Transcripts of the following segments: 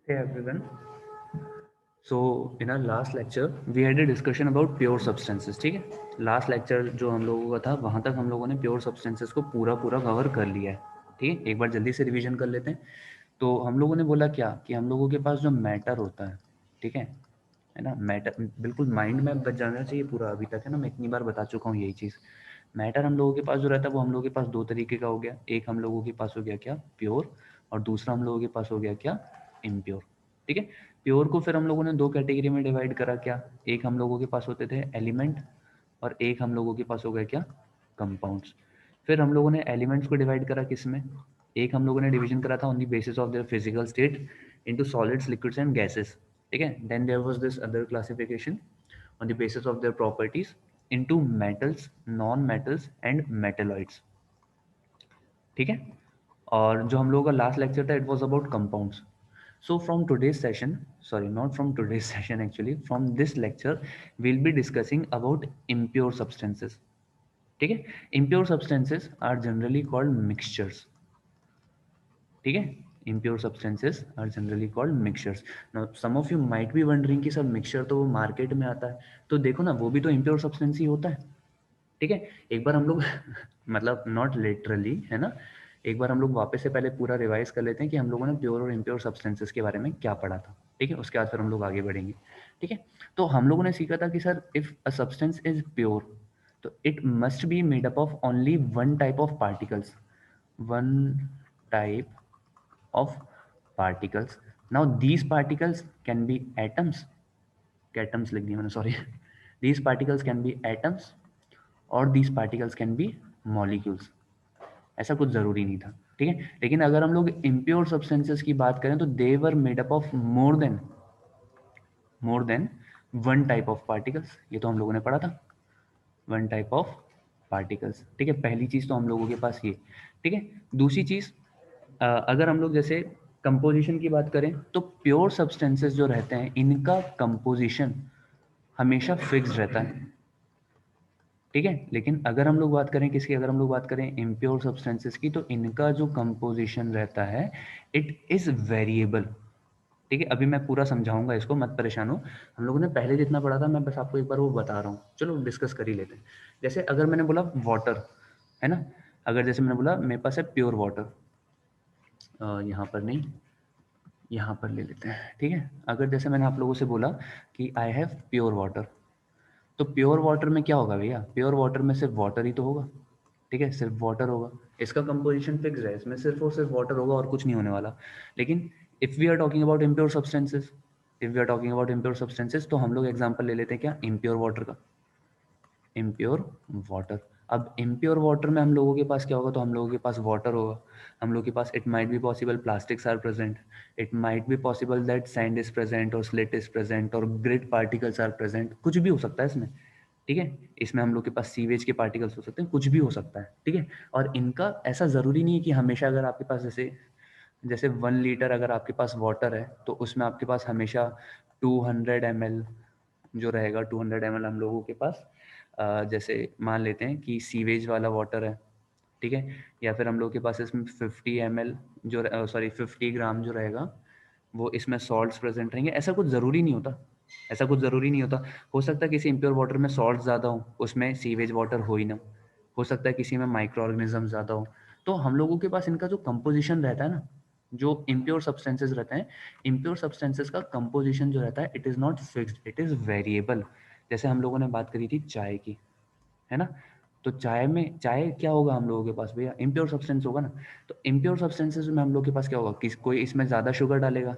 Hey everyone. So in our last lecture we had a discussion about pure substances. ठीक है, last lecture जो हम लोगों का था वहां तक हम लोगों ने प्योर सब्सटेंसेस को पूरा पूरा कवर कर लिया है. ठीक है, एक बार जल्दी से रिवीजन कर लेते हैं. तो हम लोगों ने बोला क्या कि हम लोगों के पास जो मैटर होता है, ठीक है ना, मैटर बिल्कुल माइंड में बच जाना चाहिए पूरा. अभी तक है ना, मैं इतनी बार बता चुका हूँ यही चीज़. मैटर हम लोगों के पास जो रहता है वो हम लोगों के पास दो तरीके का हो गया. एक हम लोगों के पास हो गया क्या, प्योर, और दूसरा हम लोगों के पास हो गया क्या, इम्प्योर. ठीक है, प्योर को फिर हम लोगों ने दो कैटेगरी में डिवाइड करा. क्या, एक हम लोगों के पास होते थे एलिमेंट, और एक हम लोगों के पास हो गया क्या, कंपाउंड्स. फिर हम लोगों ने एलिमेंट्स को डिवाइड करा किस में, एक हम लोगों ने डिवीजन करा था on the basis of their physical state into solids, liquids and gases. ठीक है, then there was this other classification on the basis of their properties into metals, non-metals and metalloids. ठीक है, और जो हम लोगों का लास्ट लेक्चर था it was about compounds. So from today's session, sorry not from today's session actually, from this lecture we'll be discussing about impure substances. ठीक है, impure substances are generally called mixtures. ठीक है, impure substances are generally called mixtures. Now some of you might be wondering कि sir mixture तो वो market में आता है, तो देखो ना वो भी तो impure substance ही होता है. ठीक है, एक बार हम लोग मतलब नॉट लिटरली है ना, एक बार हम लोग वापस से पहले पूरा रिवाइज कर लेते हैं कि हम लोगों ने प्योर और इम्प्योर सब्सटेंसेस के बारे में क्या पढ़ा था. ठीक है, उसके बाद फिर हम लोग आगे बढ़ेंगे. ठीक है, तो हम लोगों ने सीखा था कि sir if a substance is pure तो it must be made up of only one type of particles, one type of particles. Now these particles can be atoms, atoms लिख दिया मैंने, sorry. these particles can be atoms और these particles can be molecules. ऐसा कुछ ज़रूरी नहीं था. ठीक है, लेकिन अगर हम लोग इम्प्योर सब्सटेंसेस की बात करें तो they were made up of more than one type of particles. ये तो हम लोगों ने पढ़ा था, वन टाइप ऑफ पार्टिकल्स. ठीक है, पहली चीज़ तो हम लोगों के पास ये. ठीक है, दूसरी चीज़, अगर हम लोग जैसे कंपोजिशन की बात करें तो प्योर सब्सटेंसेस जो रहते हैं इनका कंपोजिशन हमेशा फिक्स रहता है. ठीक है, लेकिन अगर हम लोग बात करें किसकी, अगर हम लोग बात करें इम्प्योर सब्सटेंसेस की, तो इनका जो कंपोजिशन रहता है इट इज़ वेरिएबल. ठीक है, अभी मैं पूरा समझाऊंगा इसको, मत परेशान हो. हम लोगों ने पहले जितना पढ़ा था मैं बस आपको एक बार वो बता रहा हूँ. चलो डिस्कस कर ही लेते हैं. जैसे अगर मैंने बोला वाटर, है ना, अगर जैसे मैंने बोला मेरे पास है प्योर वाटर, यहाँ पर नहीं, यहाँ पर ले लेते हैं. ठीक है, अगर जैसे मैंने आप लोगों से बोला कि आई हैव प्योर वाटर, तो प्योर वाटर में क्या होगा भैया, प्योर वाटर में सिर्फ वाटर ही तो होगा. ठीक है, सिर्फ वाटर होगा, इसका कंपोजिशन फिक्स है, इसमें सिर्फ और सिर्फ वाटर होगा और कुछ नहीं होने वाला. लेकिन if we are talking about impure substances, if we are talking about impure substances, तो हम लोग एग्जांपल ले लेते हैं क्या, इम्प्योर वाटर का. इम्प्योर वाटर, अब इम्प्योर वाटर में हम लोगों के पास क्या होगा, तो हम लोगों के पास वाटर होगा, हम लोगों के पास it might be possible plastics are present, it might be possible that sand is present और स्लेट इज प्रेजेंट और ग्रिड पार्टिकल्स आर प्रेजेंट, कुछ भी हो सकता है इसमें. ठीक है, इसमें हम लोग के पास सीवेज के पार्टिकल्स हो सकते हैं, कुछ भी हो सकता है. ठीक है, और इनका ऐसा ज़रूरी नहीं है कि हमेशा अगर आपके पास जैसे जैसे 1 लीटर अगर आपके पास वाटर है तो उसमें आपके पास हमेशा 200 ml जो रहेगा, 200 ml हम लोगों के पास जैसे मान लेते हैं कि सीवेज वाला वाटर है. ठीक है, या फिर हम लोग के पास इसमें 50 ml जो, सॉरी 50 ग्राम जो रहेगा वो इसमें सॉल्ट्स प्रेजेंट रहेंगे. ऐसा कुछ ज़रूरी नहीं होता, ऐसा कुछ ज़रूरी नहीं होता. हो सकता है किसी इम्प्योर वाटर में सॉल्ट ज़्यादा हो, उसमें सीवेज वाटर हो ही ना. हो सकता है किसी में माइक्रो ऑर्गेनिज्म ज़्यादा हो. तो हम लोगों के पास इनका जो कंपोजिशन रहता है ना, जो इम्प्योर सब्सटेंसेस रहते हैं, इम्प्योर सब्सटेंसेस का कंपोजिशन जो रहता है it is not fixed, it is variable. जैसे हम लोगों ने बात करी थी चाय की, है ना, तो चाय में, चाय क्या होगा हम लोगों के पास भैया, इम्प्योर सब्सटेंस होगा ना. तो इम्प्योर सब्सटेंसेस में हम लोग के पास क्या होगा, किस कोई इसमें ज़्यादा शुगर डालेगा.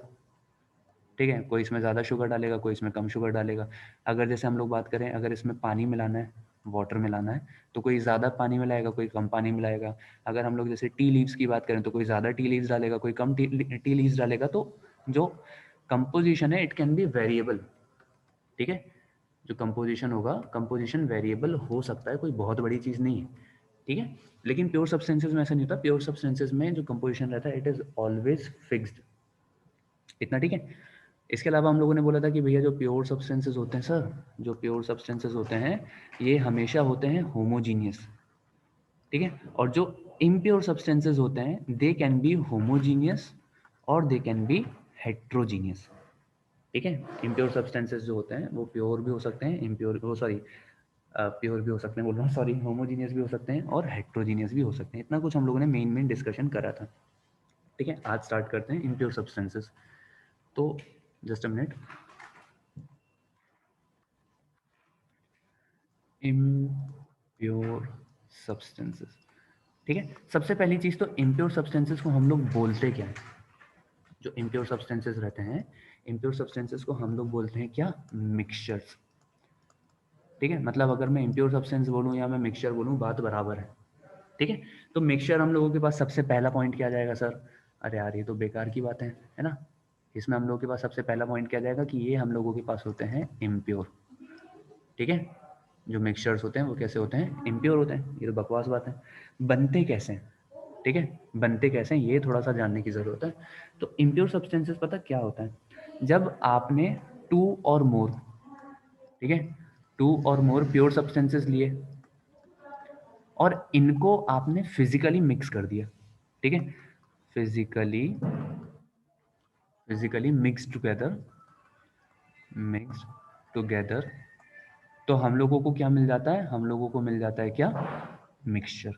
ठीक है, कोई इसमें ज़्यादा शुगर डालेगा, कोई इसमें कम शुगर डालेगा. अगर जैसे हम लोग बात करें, अगर इसमें पानी मिलाना है, वाटर मिलाना है, तो कोई ज़्यादा पानी मिलाएगा, कोई कम पानी मिलाएगा. अगर हम लोग जैसे टी लीव्स की बात करें तो कोई ज़्यादा टी लीव्स डालेगा, कोई कम टी लीव्स डालेगा. तो जो कंपोजिशन है इट कैन बी वेरिएबल. ठीक है, जो कंपोजिशन होगा, कंपोजिशन वेरिएबल हो सकता है, कोई बहुत बड़ी चीज़ नहीं है. ठीक है, लेकिन प्योर सब्सटेंसेज में ऐसा नहीं होता. प्योर सब्सटेंसेज में जो कंपोजिशन रहता है इट इज़ ऑलवेज फिक्स्ड. इतना ठीक है. इसके अलावा हम लोगों ने बोला था कि भैया जो प्योर सब्सटेंसेस होते हैं सर, जो प्योर सब्सटेंसेस होते हैं ये हमेशा होते हैं होमोजीनियस. ठीक है, और जो इम्प्योर सब्सटेंसेस होते हैं दे कैन बी होमोजीनियस और दे कैन बी हेट्रोजीनियस। ठीक है, इम्प्योर सब्सटेंसेस जो होते हैं वो प्योर भी हो सकते हैं, इम्प्योर वो सॉरी प्योर भी हो सकते हैं, बोल रहा हूँ सॉरी, होमोजीनियस भी हो सकते हैं और हेट्रोजीनियस भी हो सकते हैं। इतना कुछ हम लोगों ने मेन डिस्कशन करा था। ठीक है, आज स्टार्ट करते हैं इम्प्योर सब्सटेंसेस। तो just a minute. Impure substances. ठीक है, सबसे पहली चीज तो इम्प्योर सब्सटेंसेस को हम लोग बोलते क्या है? जो इम्प्योर सब्सटेंसेस रहते हैं, इम्प्योर सब्सटेंसेस को हम लोग बोलते हैं क्या? मिक्सचर्स। ठीक है, मतलब अगर मैं इम्प्योर सब्सटेंस बोलूं या मैं मिक्सचर बोलूं, बात बराबर है। ठीक है, तो मिक्सचर हम लोगों के पास सबसे पहला पॉइंट क्या जाएगा सर? अरे यार ये तो बेकार की बात है ना। इसमें हम लोगों के पास सबसे पहला पॉइंट क्या जाएगा कि ये हम लोगों के पास होते हैं इम्प्योर। ठीक है, जो मिक्सचर्स होते हैं वो कैसे होते हैं? इम्प्योर होते हैं। ये तो बकवास बात है। बनते कैसे हैं? ठीक है, बनते कैसे हैं ये थोड़ा सा जानने की जरूरत है। तो इम्प्योर सब्सटेंसेस पता क्या होता है? जब आपने टू और मोर, ठीक है, टू और मोर प्योर सब्सटेंसेस लिए और इनको आपने फिजिकली मिक्स कर दिया। ठीक है, फिजिकली फिजिकली मिक्स्ड टुगेदर, तो हम लोगों को क्या मिल जाता है? हम लोगों को मिल जाता है क्या? मिक्सचर।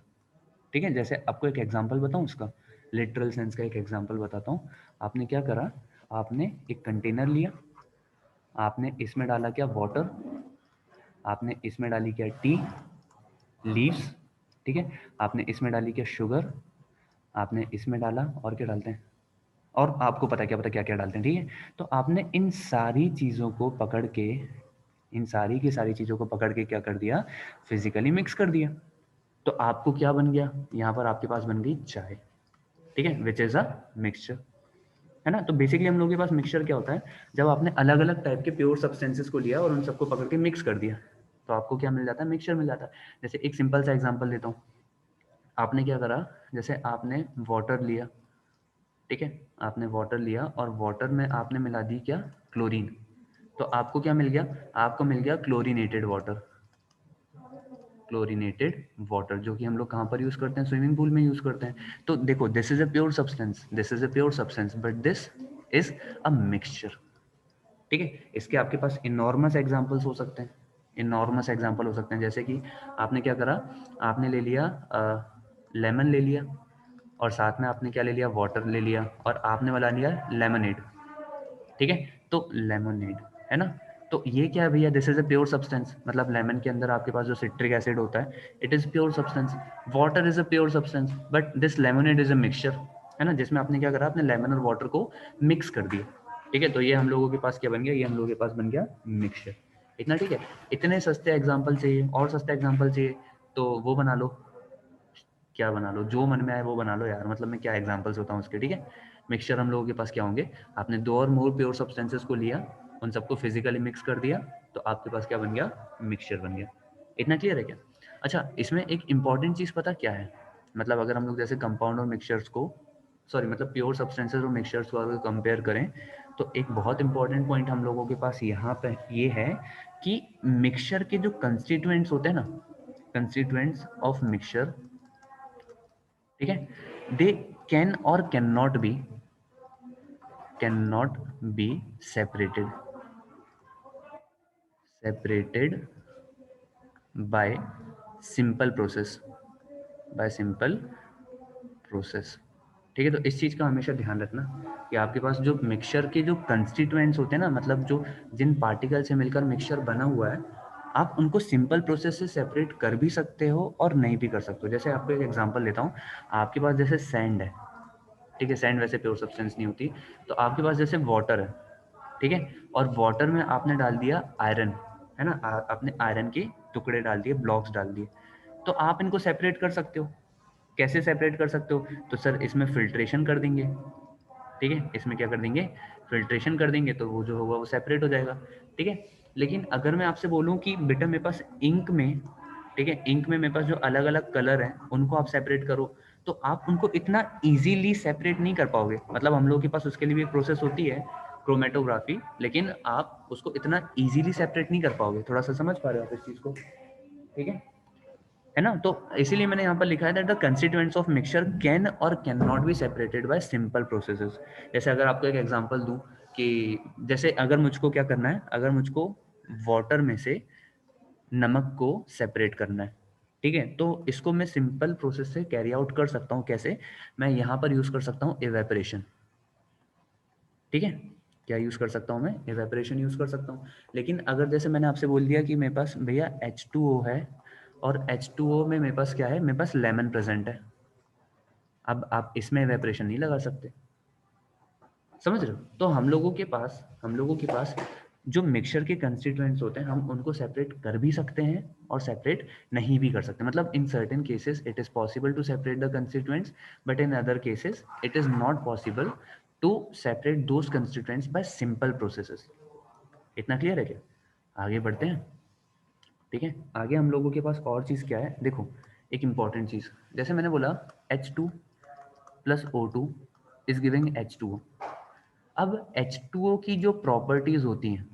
ठीक है, जैसे आपको एक एग्जांपल बताऊं उसका, लिटरल सेंस का एक एग्जांपल बताता हूं। आपने क्या करा? आपने एक कंटेनर लिया, आपने इसमें डाला क्या? वाटर। आपने इसमें डाली क्या? Tea leaves. ठीक है, आपने इसमें डाली क्या? शुगर। आपने इसमें डाला, और क्या डालते हैं? और आपको पता क्या डालते हैं। ठीक है, तो आपने इन सारी चीज़ों को पकड़ के, इन सारी की सारी चीज़ों को पकड़ के क्या कर दिया? फिजिकली मिक्स कर दिया। तो आपको क्या बन गया? यहाँ पर आपके पास बन गई चाय। ठीक है, विच इज अ मिक्सचर, है ना। तो बेसिकली हम लोगों के पास मिक्सचर क्या होता है? जब आपने अलग अलग टाइप के प्योर सब्सटेंसेस को लिया और उन सबको पकड़ के मिक्स कर दिया, तो आपको क्या मिल जाता है? मिक्सचर मिल जाता है। जैसे एक सिंपल सा एग्जांपल देता हूँ। आपने क्या करा? जैसे आपने वाटर लिया, ठीक है, आपने वाटर लिया और वाटर में आपने मिला दी क्या? क्लोरीन। तो आपको क्या मिल गया? आपको मिल गया क्लोरीनेटेड वाटर। क्लोरीनेटेड वाटर, जो कि हम लोग कहाँ पर यूज करते हैं? स्विमिंग पूल में यूज करते हैं। तो देखो, this is a pure substance, this is a pure substance, but this is a mixture. ठीक है, इसके आपके पास इनॉर्मस एग्जांपल्स हो सकते हैं। इनॉर्मस एग्जांपल हो सकते हैं, जैसे कि आपने क्या करा? आपने ले लिया लेमन ले लिया, और साथ में आपने क्या ले लिया? वाटर ले लिया, और आपने बना लिया लेमनेड। ठीक है, तो लेमनेड, है ना। तो ये क्या है भैया? This is a pure substance, मतलब लेमन के अंदर आपके पास जो सिट्रिक एसिड होता है, it is pure substance. Water is a pure substance, but this lemonade is a mixture, है ना, जिसमें आपने क्या करा? आपने लेमन और वाटर को मिक्स कर दिया। ठीक है, तो ये हम लोगों के पास क्या बन गया? ये हम लोगों के पास बन गया मिक्सचर। इतना ठीक है। इतने सस्ते एग्जाम्पल चाहिए और सस्ते एग्जाम्पल चाहिए तो वो बना लो, क्या बना लो, जो मन में आए वो बना लो यार, मतलब मैं क्या एग्जांपल्स होता हूँ उसके। ठीक है, मिक्सचर हम लोगों के पास क्या होंगे? आपने दो और मोर प्योर सब्सटेंसेस को लिया, उन सबको फिजिकली मिक्स कर दिया, तो आपके पास क्या बन गया? मिक्सचर बन गया। इतना क्लियर है क्या? अच्छा, इसमें एक इंपॉर्टेंट चीज़ पता क्या है? मतलब अगर हम लोग जैसे कंपाउंड और मिक्सचर्स को, सॉरी मतलब प्योर सब्सटेंसेस और मिक्सचर्स को अगर कंपेयर करें, तो एक बहुत इंपॉर्टेंट पॉइंट हम लोगों के पास यहाँ पे ये है कि मिक्सचर के जो कंस्टिट्यूएंट्स होते हैं ना, कंस्टिट्यूएंट्स ऑफ मिक्सचर, ठीक है, दे कैन और can not be separated by simple process, bye simple process. ठीक है, तो इस चीज़ का हमेशा ध्यान रखना कि आपके पास जो मिक्सचर के जो कंस्टिट्यूएंट्स होते हैं ना, मतलब जो जिन पार्टिकल से मिलकर मिक्सचर बना हुआ है, आप उनको सिंपल प्रोसेस से सेपरेट कर भी सकते हो और नहीं भी कर सकते हो। जैसे आपको एक एग्जांपल देता हूँ। आपके पास जैसे सैंड है, ठीक है, सैंड वैसे प्योर सब्सटेंस नहीं होती। तो आपके पास जैसे वाटर है, ठीक है, और वाटर में आपने डाल दिया आयरन, है ना, आपने आयरन के टुकड़े डाल दिए, ब्लॉक्स डाल दिए, तो आप इनको सेपरेट कर सकते हो। कैसे सेपरेट कर सकते हो? तो सर इसमें फिल्ट्रेशन कर देंगे। ठीक है, इसमें क्या कर देंगे? फिल्ट्रेशन कर देंगे, तो वो जो होगा वो सेपरेट हो जाएगा। ठीक है, लेकिन अगर मैं आपसे बोलूं कि बेटा मेरे पास इंक में, ठीक है, इंक में मेरे पास जो अलग अलग कलर हैं उनको आप सेपरेट करो, तो आप उनको इतना इजीली सेपरेट नहीं कर पाओगे। मतलब हम लोगों के पास उसके लिए भी एक प्रोसेस होती है, क्रोमेटोग्राफी, लेकिन आप उसको इतना इजीली सेपरेट नहीं कर पाओगे। थोड़ा सा समझ पा रहे हो आप इस चीज़ को? ठीक है, है ना। तो इसीलिए मैंने यहाँ पर लिखा है that the constituents of mixture can और can not be separated by simple processes. जैसे अगर आपको एक एग्जांपल दूं कि जैसे अगर मुझको क्या करना है, अगर मुझको वाटर में से नमक को सेपरेट करना है, ठीक है, तो इसको मैं सिंपल प्रोसेस से कैरी आउट कर सकता हूँ। कैसे? मैं यहाँ पर यूज कर सकता हूँ एवेपोरेशन, ठीक है। क्या यूज कर सकता हूँ मैं? एवेपोरेशन यूज कर सकता हूँ। लेकिन अगर जैसे मैंने आपसे बोल दिया कि मेरे पास भैया H2O है और H2O में मेरे पास क्या है, मेरे पास लेमन प्रेजेंट है, अब आप इसमें एवेपोरेशन नहीं लगा सकते, समझ रहे हो। तो हम लोगों के पास जो मिक्सचर के कंस्टिट्यूएंट्स होते हैं हम उनको सेपरेट कर भी सकते हैं और सेपरेट नहीं भी कर सकते। मतलब in certain cases it is possible to separate the constituents, but in other cases it is not possible to separate those constituents by simple processes. इतना क्लियर है क्या? आगे बढ़ते हैं, ठीक है। आगे हम लोगों के पास और चीज़ क्या है, देखो एक इंपॉर्टेंट चीज़, जैसे मैंने बोला H2 plus O2 is giving H2O। अब H2O की जो प्रॉपर्टीज होती हैं,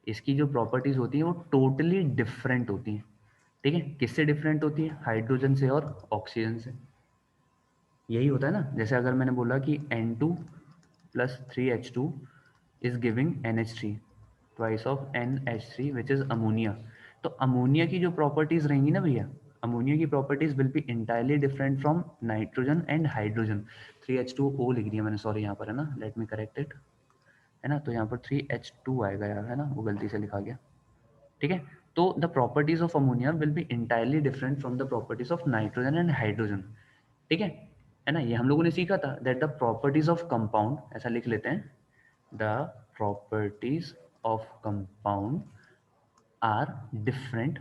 इसकी जो प्रॉपर्टीज होती हैं वो टोटली डिफरेंट होती हैं, ठीक है। किससे डिफरेंट होती है? हाइड्रोजन से और ऑक्सीजन से। यही होता है ना। जैसे अगर मैंने बोला कि N2 plus 3H2 is giving NH3, twice of NH3 which is ammonia. तो अमोनिया की जो प्रॉपर्टीज रहेंगी ना भैया, अमोनिया की properties will be entirely different from nitrogen and hydrogen. 3H2O लिख दिया मैंने, सॉरी यहाँ पर, है ना, लेट मी करेक्ट इट, है ना। तो यहाँ पर 3H2 आएगा यार, है ना, वो गलती से लिखा गया, ठीक है। तो the properties of ammonia will be entirely different from the properties of nitrogen and hydrogen, ठीक है ना। ये हम लोगों ने सीखा था that the properties of compound, ऐसा लिख लेते हैं, the properties of compound are different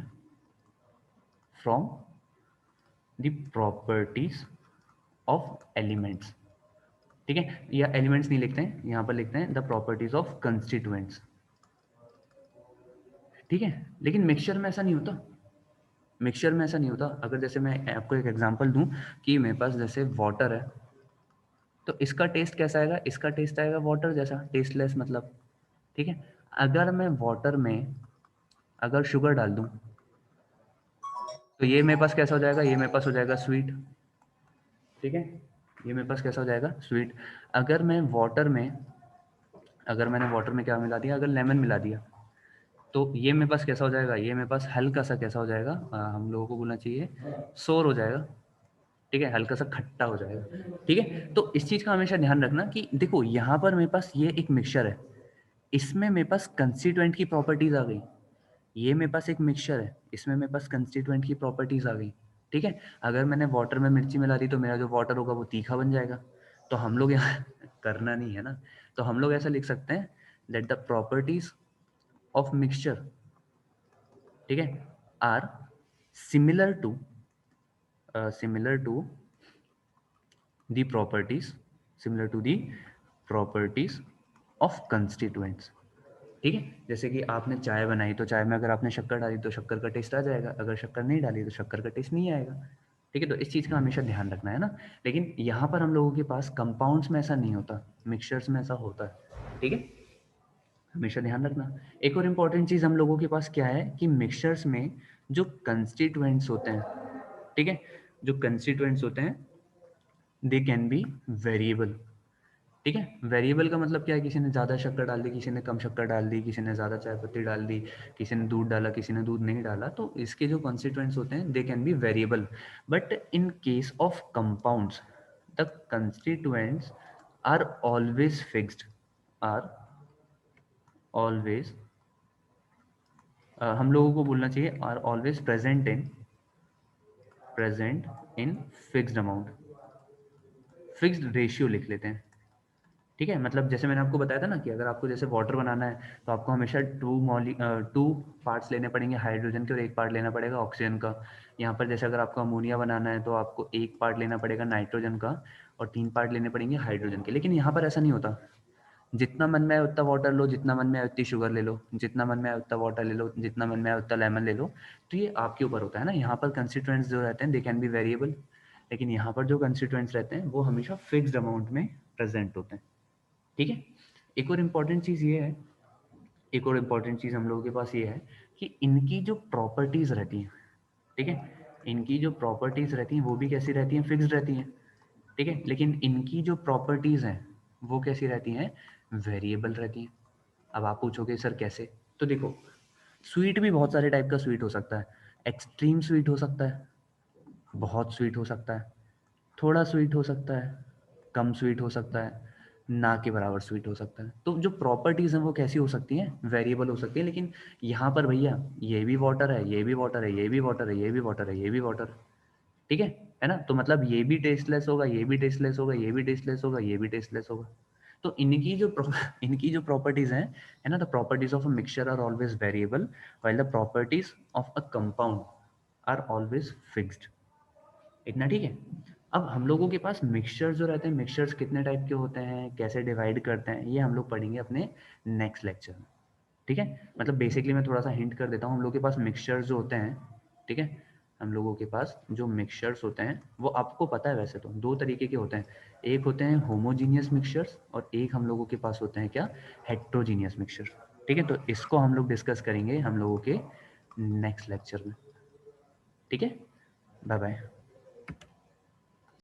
from the properties of elements, ठीक है। या एलिमेंट्स नहीं लिखते हैं, यहाँ पर लिखते हैं द प्रॉपर्टीज ऑफ कंस्टिट्यूएंट्स, ठीक है। लेकिन मिक्सचर में ऐसा नहीं होता, मिक्सचर में ऐसा नहीं होता। अगर जैसे मैं आपको एक एग्जांपल दूं कि मेरे पास जैसे वाटर है, तो इसका टेस्ट कैसा आएगा? इसका टेस्ट आएगा वाटर जैसा, टेस्टलेस मतलब, ठीक है। अगर मैं वाटर में अगर शुगर डाल दूं तो ये मेरे पास कैसा हो जाएगा? ये मेरे पास हो जाएगा स्वीट, ठीक है। ये मेरे पास कैसा हो जाएगा? स्वीट। अगर मैं वाटर में अगर मैंने वाटर में क्या मिला दिया? अगर लेमन मिला दिया तो ये मेरे पास कैसा हो जाएगा? ये मेरे पास हल्का सा कैसा हो जाएगा? हम लोगों को बोलना चाहिए सोर हो जाएगा, ठीक है, हल्का सा खट्टा हो जाएगा, ठीक है। तो इस चीज़ का हमेशा ध्यान रखना कि देखो यहाँ पर मेरे पास ये एक मिक्सचर है, इसमें मेरे पास कंस्टिट्यूएंट की प्रॉपर्टीज आ गई। ये मेरे पास एक मिक्सचर है, इसमें मेरे पास कंस्टिट्यूएंट की प्रॉपर्टीज आ गई, ठीक है। अगर मैंने वाटर में मिर्ची मिला दी तो मेरा जो वाटर होगा वो तीखा बन जाएगा। तो हम लोग यहाँ करना नहीं है ना, तो हम लोग ऐसा लिख सकते हैं that the properties of mixture, ठीक है, are similar to similar to the properties similar to the properties of constituents, ठीक है। जैसे कि आपने चाय बनाई तो चाय में अगर आपने शक्कर डाली तो शक्कर का टेस्ट आ जाएगा, अगर शक्कर नहीं डाली तो शक्कर का टेस्ट नहीं आएगा, ठीक है। तो इस चीज़ का हमेशा ध्यान रखना है ना। लेकिन यहाँ पर हम लोगों के पास कंपाउंड्स में ऐसा नहीं होता, मिक्सचर्स में ऐसा होता है, ठीक है। हमेशा ध्यान रखना। एक और इम्पॉर्टेंट चीज़ हम लोगों के पास क्या है कि मिक्सचर्स में जो कंस्टिट्यूएंट्स होते हैं, ठीक है, जो कंस्टिट्यूएंट्स होते हैं दे कैन बी वेरिएबल, ठीक है। वेरिएबल का मतलब क्या है? किसी ने ज़्यादा शक्कर डाल दी, किसी ने कम शक्कर डाल दी, किसी ने ज़्यादा चाय पत्ती डाल दी, किसी ने दूध डाला, किसी ने दूध नहीं डाला, तो इसके जो कॉन्स्टिट्यूएंट्स होते हैं they can be variable. But in case of compounds the constituents are always fixed, are always, हम लोगों को बोलना चाहिए are always present in fixed amount, fixed ratio लिख लेते हैं, ठीक है। मतलब जैसे मैंने आपको बताया था ना कि अगर आपको जैसे वाटर बनाना है तो आपको हमेशा टू पार्ट्स लेने पड़ेंगे हाइड्रोजन के और एक पार्ट लेना पड़ेगा ऑक्सीजन का। यहाँ पर जैसे अगर आपको अमोनिया बनाना है तो आपको एक पार्ट लेना पड़ेगा नाइट्रोजन का और 3 पार्ट लेने पड़ेंगे हाइड्रोजन के। लेकिन यहाँ पर ऐसा नहीं होता, जितना मन में आए उतना वाटर लो, जितना मन में आए उतनी शुगर ले लो, जितना मन में आए उतना वाटर ले लो, जितना मन में आए उतना लेमन ले लो। तो ये आपके ऊपर होता है ना। यहाँ पर कंस्टिट्यूएंट्स जो रहते हैं दे कैन बी वेरिएबल, लेकिन यहाँ पर जो कंस्टिट्यूएंट्स रहते हैं वो हमेशा फिक्स्ड अमाउंट में प्रेजेंट होते हैं, ठीक है। एक और इम्पॉर्टेंट चीज़ ये है, हम लोगों के पास ये है कि इनकी जो प्रॉपर्टीज़ रहती हैं, ठीक है, इनकी जो प्रॉपर्टीज रहती हैं वो भी कैसी रहती हैं, फिक्स्ड रहती हैं, ठीक है। लेकिन इनकी जो प्रॉपर्टीज हैं वो कैसी रहती हैं, वेरिएबल रहती हैं। अब आप पूछोगे सर कैसे, तो देखो स्वीट भी बहुत सारे टाइप का स्वीट हो सकता है। एक्सट्रीम स्वीट हो सकता है, बहुत स्वीट हो सकता है, थोड़ा स्वीट हो सकता है, कम स्वीट हो सकता है, ना के बराबर स्वीट हो सकता है। तो जो प्रॉपर्टीज़ हैं वो कैसी हो सकती हैं, वेरिएबल हो सकती है। लेकिन यहाँ पर भैया ये भी वाटर है, ये भी वाटर है, ये भी वाटर है, ये भी वाटर है, ये भी वाटर है, ठीक है ना। तो मतलब ये भी टेस्टलेस होगा, ये भी टेस्टलेस होगा, ये भी टेस्टलेस होगा, ये भी टेस्टलेस होगा। तो इनकी जो प्रॉपर्टीज हैं, है ना, the properties of a mixture are always variable while the properties of a compound are always fixed. इतना ठीक है। अब हम लोगों के पास मिक्सचर जो रहते हैं, मिक्सचर्स कितने टाइप के होते हैं, कैसे डिवाइड करते हैं, ये हम लोग पढ़ेंगे अपने नेक्स्ट लेक्चर में, ठीक है। मतलब बेसिकली मैं थोड़ा सा हिंट कर देता हूँ, हम लोग के पास मिक्सचर्स जो होते हैं, ठीक है, हम लोगों के पास जो मिक्सचर्स होते हैं वो आपको पता है वैसे तो दो तरीके के होते हैं। एक होते हैं होमोजीनियस मिक्सचर्स और एक हम लोगों के पास होते हैं क्या, हेट्रोजीनियस मिक्सचर, ठीक है। तो इसको हम लोग डिस्कस करेंगे हम लोगों के नेक्स्ट लेक्चर में, ठीक है। Bye bye.